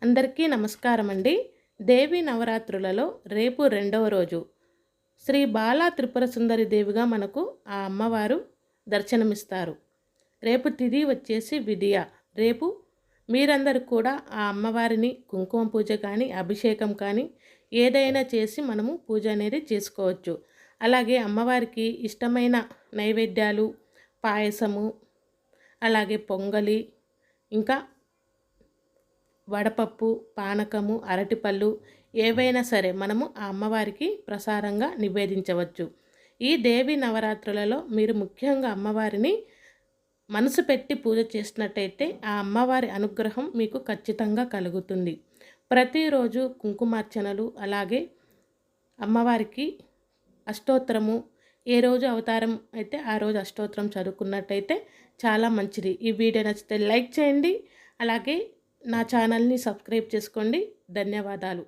అందరికీ నమస్కారం అండి. దేవి నవరాత్రులలో రేపు రెండవ రోజు శ్రీ బాలా త్రిపుర సుందరి దేవిగా మనకు ఆ అమ్మవారు దర్శనమిస్తారు. రేపు తిథి వచ్చేసి విదియ. రేపు మీరందరూ కూడా ఆ అమ్మవారిని కుంకుమ పూజ కానీ అభిషేకం కానీ ఏదైనా చేసి మనము పూజ అనేది చేసుకోవచ్చు. అలాగే అమ్మవారికి ఇష్టమైన నైవేద్యాలు, పాయసము, అలాగే పొంగలి, ఇంకా వడపప్పు, పానకము, అరటిపళ్ళు ఏవైనా సరే మనము ఆ అమ్మవారికి ప్రసారంగా నివేదించవచ్చు. ఈ దేవి నవరాత్రులలో మీరు ముఖ్యంగా అమ్మవారిని మనసు పెట్టి పూజ చేసినట్టయితే ఆ అమ్మవారి అనుగ్రహం మీకు ఖచ్చితంగా కలుగుతుంది. ప్రతిరోజు కుంకుమార్చనలు, అలాగే అమ్మవారికి అష్టోత్తరము, ఏ రోజు అవతారం అయితే ఆ రోజు అష్టోత్తరం చదువుకున్నట్టయితే చాలా మంచిది. ఈ వీడియో నచ్చితే లైక్ చేయండి. అలాగే నా ఛానల్ని సబ్స్క్రైబ్ చేసుకోండి. ధన్యవాదాలు.